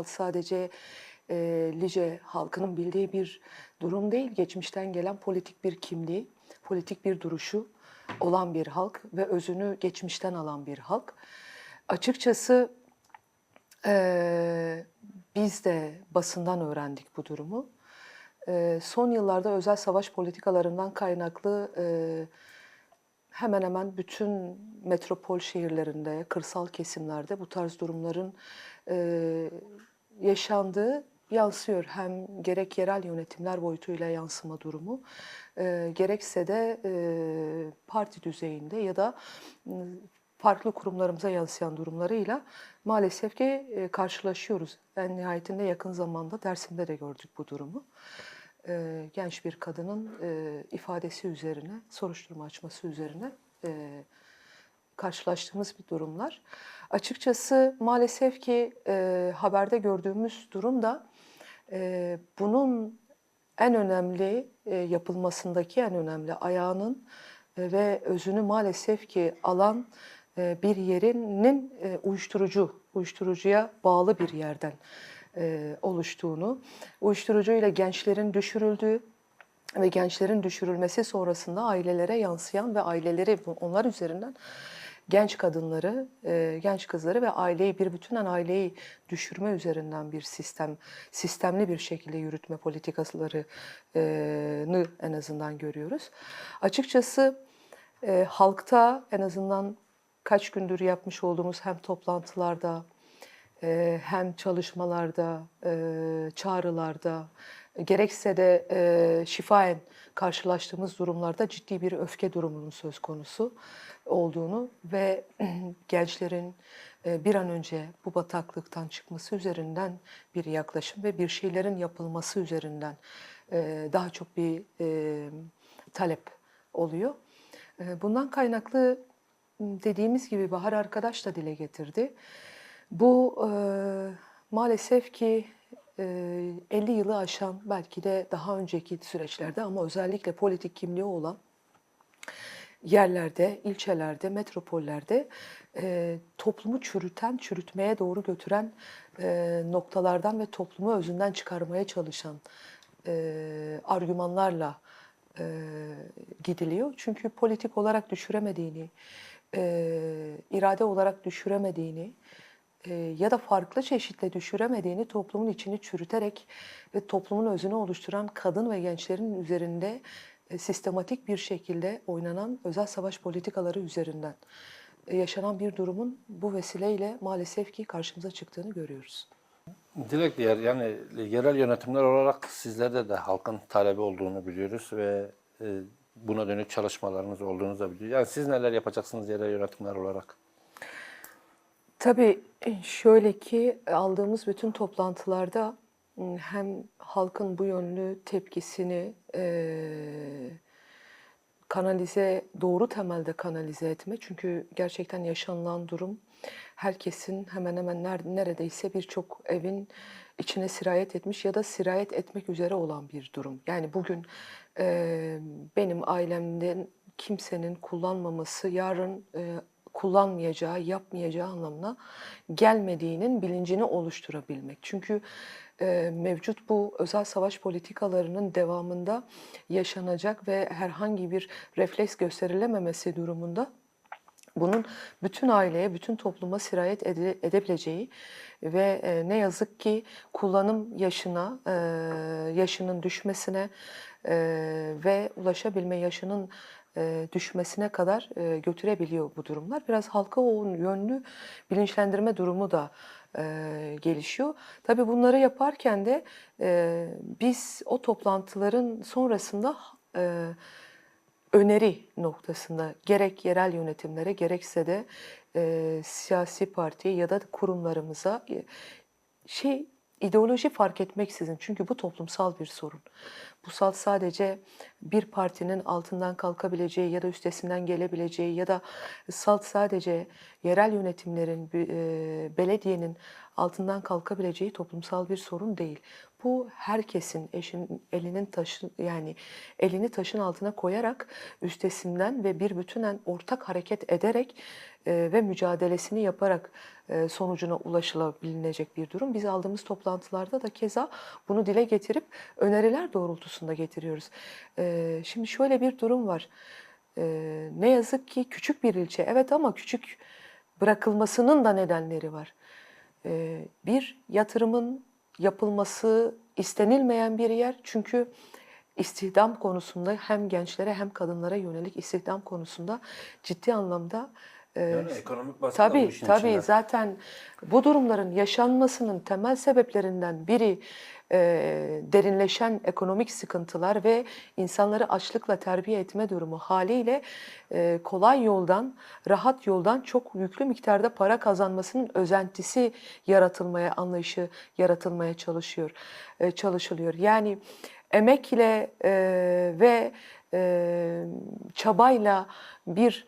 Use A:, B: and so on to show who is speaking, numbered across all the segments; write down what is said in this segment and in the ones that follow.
A: sadece Lice halkının bildiği bir durum değil. Geçmişten gelen politik bir kimliği, politik bir duruşu olan bir halk ve özünü geçmişten alan bir halk. Açıkçası biz de basından öğrendik bu durumu. Son yıllarda özel savaş politikalarından kaynaklı hemen hemen bütün metropol şehirlerinde, kırsal kesimlerde bu tarz durumların yaşandığı yansıyor. Hem gerek yerel yönetimler boyutuyla yansıma durumu, gerekse de parti düzeyinde ya da farklı kurumlarımıza yansıyan durumlarıyla maalesef ki karşılaşıyoruz. En nihayetinde yakın zamanda Dersim'de de gördük bu durumu. Genç bir kadının ifadesi üzerine, soruşturma açması üzerine karşılaştığımız bir durumlar. Açıkçası maalesef ki haberde gördüğümüz durum da bunun en önemli yapılmasındaki en önemli ayağının ve özünü maalesef ki alan bir yerinin uyuşturucuya bağlı bir yerden oluştuğunu, uyuşturucuyla gençlerin düşürüldüğü ve gençlerin düşürülmesi sonrasında ailelere yansıyan ve aileleri onlar üzerinden genç kadınları, genç kızları ve aileyi bir bütünen aileyi düşürme üzerinden bir sistemli bir şekilde yürütme politikalarını en azından görüyoruz. Açıkçası halkta en azından kaç gündür yapmış olduğumuz hem toplantılarda hem çalışmalarda, çağrılarda, gerekse de şifaen karşılaştığımız durumlarda ciddi bir öfke durumunun söz konusu olduğunu ve gençlerin bir an önce bu bataklıktan çıkması üzerinden bir yaklaşım ve bir şeylerin yapılması üzerinden daha çok bir talep oluyor. Bundan kaynaklı dediğimiz gibi Bahar arkadaş da dile getirdi. Bu maalesef ki 50 yılı aşan belki de daha önceki süreçlerde ama özellikle politik kimliği olan yerlerde, ilçelerde, metropollerde toplumu çürütmeye doğru götüren noktalardan ve toplumu özünden çıkarmaya çalışan argümanlarla gidiliyor. Çünkü politik olarak düşüremediğini, irade olarak düşüremediğini ya da farklı çeşitle düşüremediğini toplumun içini çürüterek ve toplumun özünü oluşturan kadın ve gençlerin üzerinde sistematik bir şekilde oynanan özel savaş politikaları üzerinden yaşanan bir durumun bu vesileyle maalesef ki karşımıza çıktığını görüyoruz.
B: Dilek diğer yani yerel yönetimler olarak sizlerde de halkın talebi olduğunu biliyoruz ve buna dönük çalışmalarınız olduğunu da biliyoruz. Yani siz neler yapacaksınız yerel yönetimler olarak?
A: Tabii şöyle ki aldığımız bütün toplantılarda hem halkın bu yönlü tepkisini doğru temelde kanalize etme. Çünkü gerçekten yaşanılan durum herkesin hemen hemen neredeyse birçok evin içine sirayet etmiş ya da sirayet etmek üzere olan bir durum. Yani bugün benim ailemden kimsenin kullanmaması yarın kullanmayacağı, yapmayacağı anlamına gelmediğinin bilincini oluşturabilmek. Çünkü mevcut bu özel savaş politikalarının devamında yaşanacak ve herhangi bir refleks gösterilememesi durumunda bunun bütün aileye, bütün topluma sirayet edebileceği ve ne yazık ki kullanım yaşının düşmesine ve ulaşabilme yaşının düşmesine kadar götürebiliyor bu durumlar. Biraz halka o yönlü bilinçlendirme durumu da gelişiyor. Tabii bunları yaparken de biz o toplantıların sonrasında öneri noktasında gerek yerel yönetimlere gerekse de siyasi partiye ya da kurumlarımıza ideoloji fark etmeksizin çünkü bu toplumsal bir sorun. Bu salt sadece bir partinin altından kalkabileceği ya da üstesinden gelebileceği ya da salt sadece yerel yönetimlerin, belediyenin altından kalkabileceği toplumsal bir sorun değil. Bu herkesin elini taşın altına koyarak üstesinden ve bir bütünen ortak hareket ederek ve mücadelesini yaparak sonucuna ulaşılabilecek bir durum. Biz aldığımız toplantılarda da keza bunu dile getirip öneriler doğrultusunda getiriyoruz. Şimdi şöyle bir durum var. Ne yazık ki küçük bir ilçe, evet, ama küçük bırakılmasının da nedenleri var. Bir yatırımın yapılması istenilmeyen bir yer, çünkü istihdam konusunda hem gençlere hem kadınlara yönelik istihdam konusunda ciddi anlamda
B: Yani ekonomik baskı da bu
A: tabii
B: işin
A: tabii
B: içinde.
A: zaten bu durumların yaşanmasının temel sebeplerinden biri derinleşen ekonomik sıkıntılar ve insanları açlıkla terbiye etme durumu haliyle kolay yoldan, rahat yoldan çok yüklü miktarda para kazanmasının özentisi yaratılmaya, anlayışı yaratılmaya çalışılıyor. Yani emekle ve çabayla bir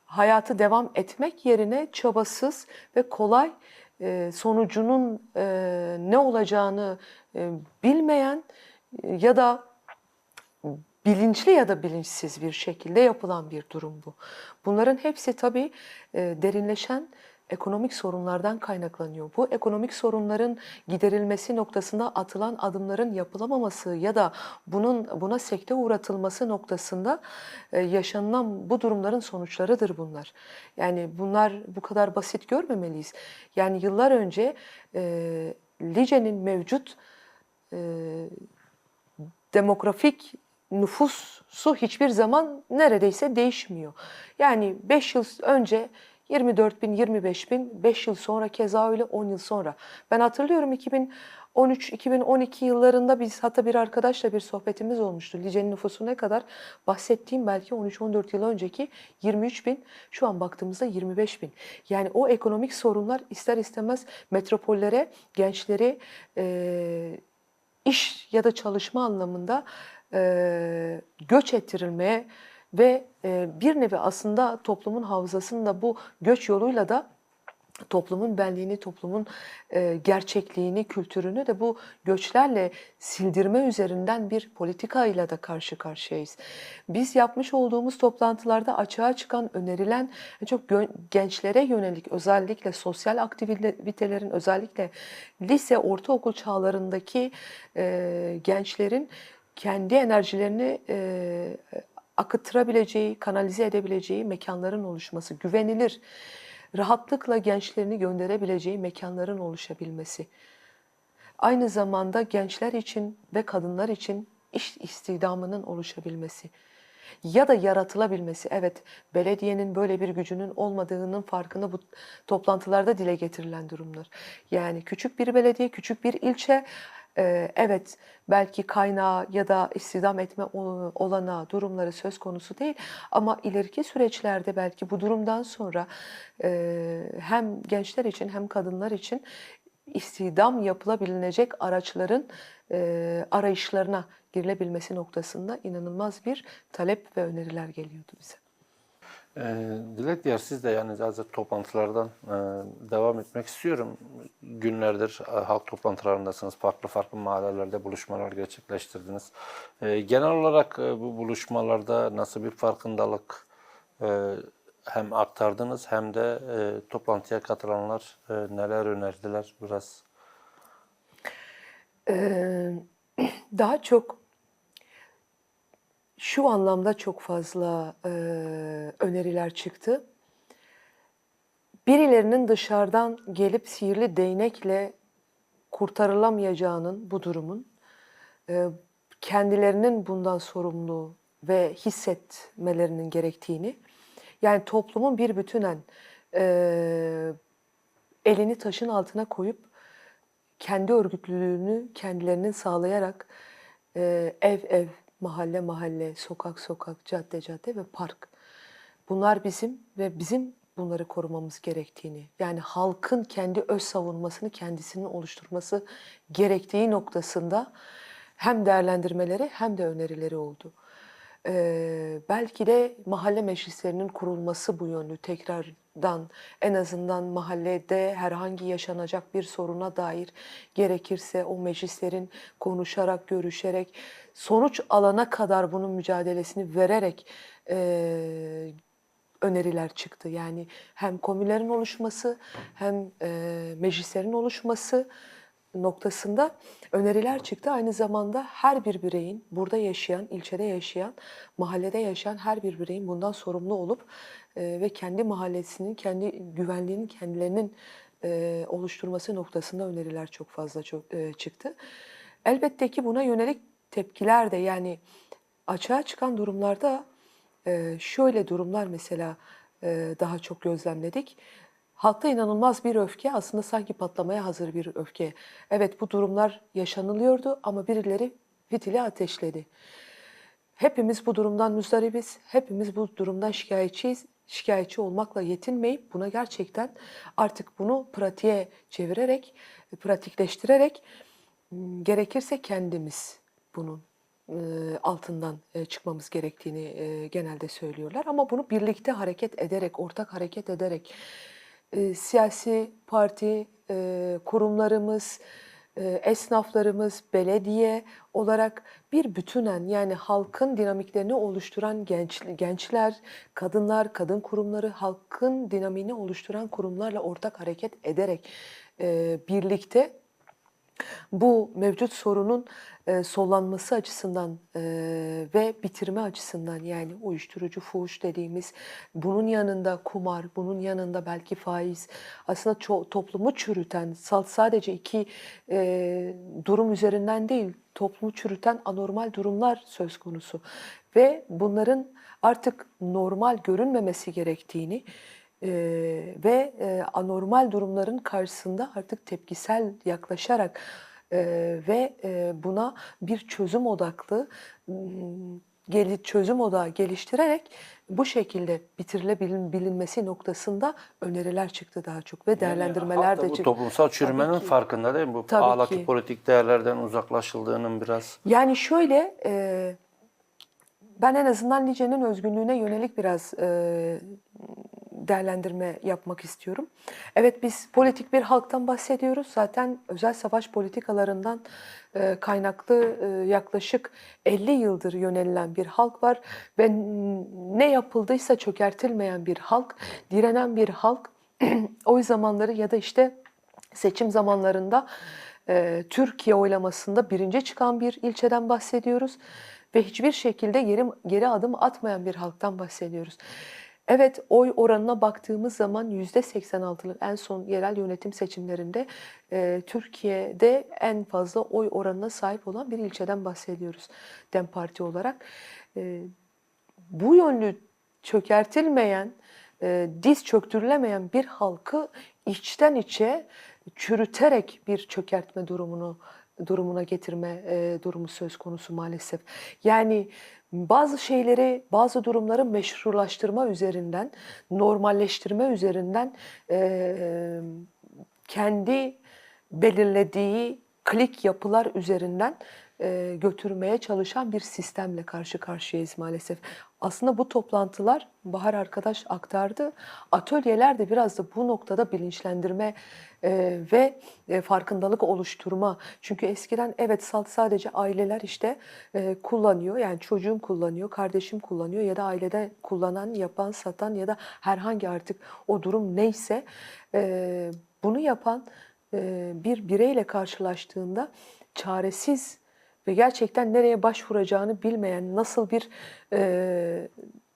A: hayatı devam etmek yerine çabasız ve kolay sonucunun ne olacağını bilmeyen ya da bilinçli ya da bilinçsiz bir şekilde yapılan bir durum bu. Bunların hepsi tabii derinleşen ekonomik sorunlardan kaynaklanıyor. Bu ekonomik sorunların giderilmesi noktasında atılan adımların yapılamaması ya da buna sekte uğratılması noktasında yaşanılan bu durumların sonuçlarıdır bunlar. Yani bunlar bu kadar basit görmemeliyiz. Yani yıllar önce Lice'nin mevcut e, demografik nüfusu hiçbir zaman neredeyse değişmiyor. Yani 5 yıl önce 24 bin, 25 bin, 5 yıl sonra keza öyle 10 yıl sonra. Ben hatırlıyorum 2013-2012 yıllarında biz hatta bir arkadaşla bir sohbetimiz olmuştu. Lice'nin nüfusu ne kadar? Bahsettiğim belki 13-14 yıl önceki 23 bin, şu an baktığımızda 25 bin. Yani o ekonomik sorunlar ister istemez metropollere, gençleri iş ya da çalışma anlamında göç ettirilmeye ve bir nevi aslında toplumun hafızasını da bu göç yoluyla da toplumun benliğini, toplumun gerçekliğini, kültürünü de bu göçlerle sildirme üzerinden bir politikayla da karşı karşıyayız. Biz yapmış olduğumuz toplantılarda açığa çıkan, önerilen çok gençlere yönelik özellikle sosyal aktivitelerin, özellikle lise, ortaokul çağlarındaki gençlerin kendi enerjilerini akıttırabileceği, kanalize edebileceği mekanların oluşması, güvenilir, rahatlıkla gençlerini gönderebileceği mekanların oluşabilmesi. Aynı zamanda gençler için ve kadınlar için iş istihdamının oluşabilmesi ya da yaratılabilmesi. Evet, belediyenin böyle bir gücünün olmadığının farkında bu toplantılarda dile getirilen durumlar. Yani küçük bir belediye, küçük bir ilçe, evet, belki kaynağı ya da istihdam etme olanağı, durumları söz konusu değil. Ama ileriki süreçlerde belki bu durumdan sonra hem gençler için hem kadınlar için istihdam yapılabilecek araçların arayışlarına girilebilmesi noktasında inanılmaz bir talep ve öneriler geliyordu bize.
B: Dilek Diyar, siz de yani hazır toplantılardan devam etmek istiyorum. Günlerdir halk toplantılarındasınız. Farklı farklı mahallelerde buluşmalar gerçekleştirdiniz. Genel olarak bu buluşmalarda nasıl bir farkındalık hem aktardınız hem de toplantıya katılanlar neler önerdiler biraz?
A: Daha çok şu anlamda çok fazla öneriler çıktı. Birilerinin dışarıdan gelip sihirli değnekle kurtarılamayacağının, bu durumun kendilerinin bundan sorumlu ve hissetmelerinin gerektiğini, yani toplumun bir bütünen elini taşın altına koyup kendi örgütlülüğünü kendilerinin sağlayarak ev ev, mahalle mahalle, sokak sokak, cadde cadde ve park. Bunlar bizim ve bizim bunları korumamız gerektiğini, yani halkın kendi öz savunmasını kendisinin oluşturması gerektiği noktasında hem değerlendirmeleri hem de önerileri oldu. Belki de mahalle meclislerinin kurulması bu yönlü tekrardan en azından mahallede herhangi yaşanacak bir soruna dair gerekirse o meclislerin konuşarak, görüşerek, sonuç alana kadar bunun mücadelesini vererek öneriler çıktı. Yani hem komünlerin oluşması hem meclislerin oluşması noktasında öneriler çıktı. Aynı zamanda her bir bireyin, burada yaşayan, ilçede yaşayan, mahallede yaşayan her bir bireyin bundan sorumlu olup ve kendi mahallesinin, kendi güvenliğinin kendilerinin oluşturması noktasında öneriler çok fazla çıktı. Elbette ki buna yönelik tepkiler de yani açığa çıkan durumlarda şöyle durumlar mesela daha çok gözlemledik. Halkta inanılmaz bir öfke, aslında sanki patlamaya hazır bir öfke. Evet bu durumlar yaşanılıyordu ama birileri fitili ateşledi. Hepimiz bu durumdan muzdaribiz, hepimiz bu durumdan şikayetçiyiz. Şikayetçi olmakla yetinmeyip buna gerçekten artık bunu pratiğe çevirerek, pratikleştirerek gerekirse kendimiz bunun altından çıkmamız gerektiğini genelde söylüyorlar. Ama bunu birlikte hareket ederek, ortak hareket ederek siyasi parti, kurumlarımız, esnaflarımız, belediye olarak bir bütünen yani halkın dinamiklerini oluşturan gençler, kadınlar, kadın kurumları, halkın dinamiğini oluşturan kurumlarla ortak hareket ederek birlikte bu mevcut sorunun sollanması açısından ve bitirme açısından yani uyuşturucu, fuhuş dediğimiz bunun yanında kumar, bunun yanında belki faiz aslında toplumu çürüten sadece iki durum üzerinden değil toplumu çürüten anormal durumlar söz konusu ve bunların artık normal görünmemesi gerektiğini ve anormal durumların karşısında artık tepkisel yaklaşarak ve buna bir çözüm odaklı çözüm odağı geliştirerek bu şekilde bitirilebilinmesi noktasında öneriler çıktı daha çok ve değerlendirmeler
B: halk da
A: de
B: bu
A: çıktı.
B: toplumsal çürümenin
A: Tabii ki.
B: farkında değil mi? Bu
A: Tabii
B: ahlaki
A: ki.
B: politik değerlerden uzaklaşıldığının biraz.
A: Yani şöyle ben en azından Lice'nin özgünlüğüne yönelik biraz değerlendirme yapmak istiyorum. Evet biz politik bir halktan bahsediyoruz. Zaten özel savaş politikalarından kaynaklı yaklaşık 50 yıldır yönelilen bir halk var ve ne yapıldıysa çökertilmeyen bir halk, direnen bir halk. Oy zamanları ya da işte seçim zamanlarında Türkiye oylamasında birinci çıkan bir ilçeden bahsediyoruz ve hiçbir şekilde geri adım atmayan bir halktan bahsediyoruz. Evet oy oranına baktığımız zaman %86'lık en son yerel yönetim seçimlerinde Türkiye'de en fazla oy oranına sahip olan bir ilçeden bahsediyoruz DEM Parti olarak. Bu yönlü çökertilmeyen, diz çöktürülemeyen bir halkı içten içe çürüterek bir çökertme durumuna getirme durumu söz konusu maalesef. Yani bazı şeyleri, bazı durumları meşrulaştırma üzerinden, normalleştirme üzerinden kendi belirlediği klik yapılar üzerinden götürmeye çalışan bir sistemle karşı karşıyayız maalesef. Aslında bu toplantılar Bahar arkadaş aktardı. Atölyeler de biraz da bu noktada bilinçlendirme ve farkındalık oluşturma. Çünkü eskiden evet sadece aileler işte kullanıyor. Yani çocuğum kullanıyor, kardeşim kullanıyor ya da ailede kullanan, yapan, satan ya da herhangi artık o durum neyse bunu yapan bir bireyle karşılaştığında çaresiz ve gerçekten nereye başvuracağını bilmeyen,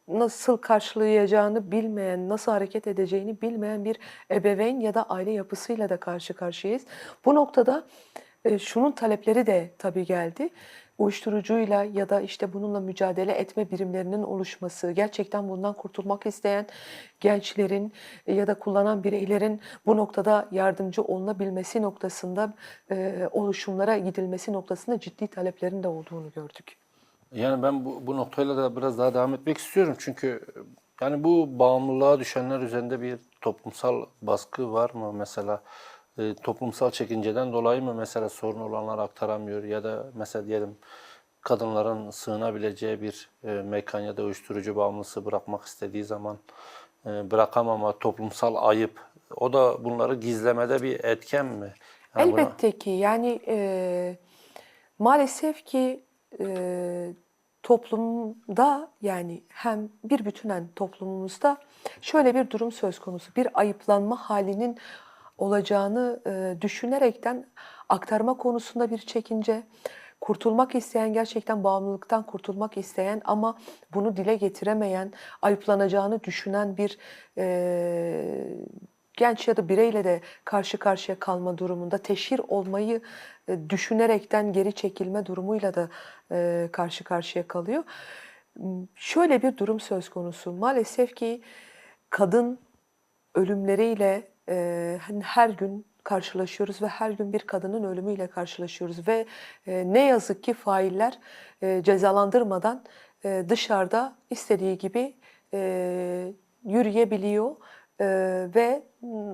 A: nasıl karşılayacağını bilmeyen, nasıl hareket edeceğini bilmeyen bir ebeveyn ya da aile yapısıyla da karşı karşıyayız. Bu noktada şunun talepleri de tabii geldi. Uyuşturucuyla ya da işte bununla mücadele etme birimlerinin oluşması, gerçekten bundan kurtulmak isteyen gençlerin ya da kullanan bireylerin bu noktada yardımcı olunabilmesi noktasında oluşumlara gidilmesi noktasında ciddi taleplerin de olduğunu gördük.
B: Yani ben bu noktayla da biraz daha devam etmek istiyorum. Çünkü yani bu bağımlılığa düşenler üzerinde bir toplumsal baskı var mı? Mesela toplumsal çekinceden dolayı mı mesela sorun olanlar aktaramıyor ya da mesela diyelim kadınların sığınabileceği bir mekan ya da uyuşturucu bağımlısı bırakmak istediği zaman bırakamama, toplumsal ayıp, o da bunları gizlemede bir etken mi? Yani
A: Elbette ki yani maalesef ki toplumda yani hem bir bütünen toplumumuzda şöyle bir durum söz konusu. Bir ayıplanma halinin olacağını düşünerekten aktarma konusunda bir çekince, kurtulmak isteyen, gerçekten bağımlılıktan kurtulmak isteyen ama bunu dile getiremeyen, ayıplanacağını düşünen bir genç ya da bireyle de karşı karşıya kalma durumunda teşhir olmayı düşünerekten geri çekilme durumuyla da karşı karşıya kalıyor. Şöyle bir durum söz konusu. Maalesef ki kadın ölümleriyle hani her gün karşılaşıyoruz ve her gün bir kadının ölümüyle karşılaşıyoruz ve ne yazık ki failler cezalandırmadan dışarıda istediği gibi yürüyebiliyor ve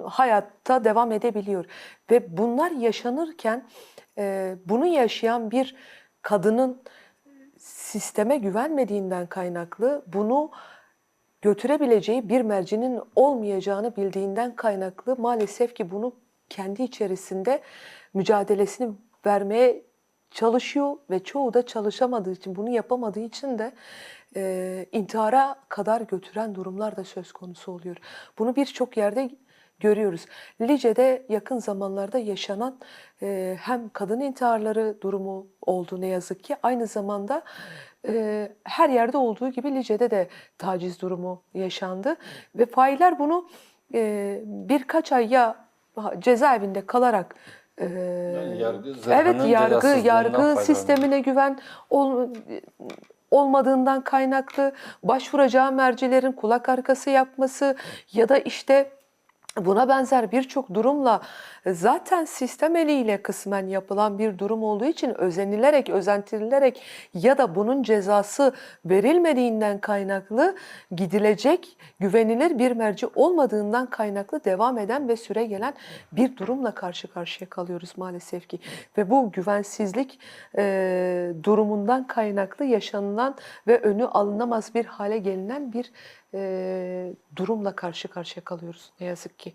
A: hayatta devam edebiliyor. Ve bunlar yaşanırken bunu yaşayan bir kadının sisteme güvenmediğinden kaynaklı bunu götürebileceği bir mercinin olmayacağını bildiğinden kaynaklı maalesef ki bunu kendi içerisinde mücadelesini vermeye çalışıyor ve çoğu da çalışamadığı için, bunu yapamadığı için de intihara kadar götüren durumlar da söz konusu oluyor. Bunu birçok yerde görüyoruz. Lice'de yakın zamanlarda yaşanan hem kadın intiharları durumu oldu ne yazık ki. Aynı zamanda her yerde olduğu gibi Lice'de de taciz durumu yaşandı. Ve failler bunu birkaç ay ya cezaevinde kalarak
B: yani yargı
A: evet,
B: zırhının
A: yargı
B: cezasızlığından faydalanıyor.
A: sistemine güven olmadığından kaynaklı başvuracağı mercilerin kulak arkası yapması ya da işte buna benzer birçok durumla zaten sistem eliyle kısmen yapılan bir durum olduğu için özenilerek, özentililerek ya da bunun cezası verilmediğinden kaynaklı gidilecek güvenilir bir merci olmadığından kaynaklı devam eden ve süre gelen bir durumla karşı karşıya kalıyoruz maalesef ki. Ve bu güvensizlik durumundan kaynaklı yaşanılan ve önü alınamaz bir hale gelinen bir durumla karşı karşıya kalıyoruz ne yazık ki.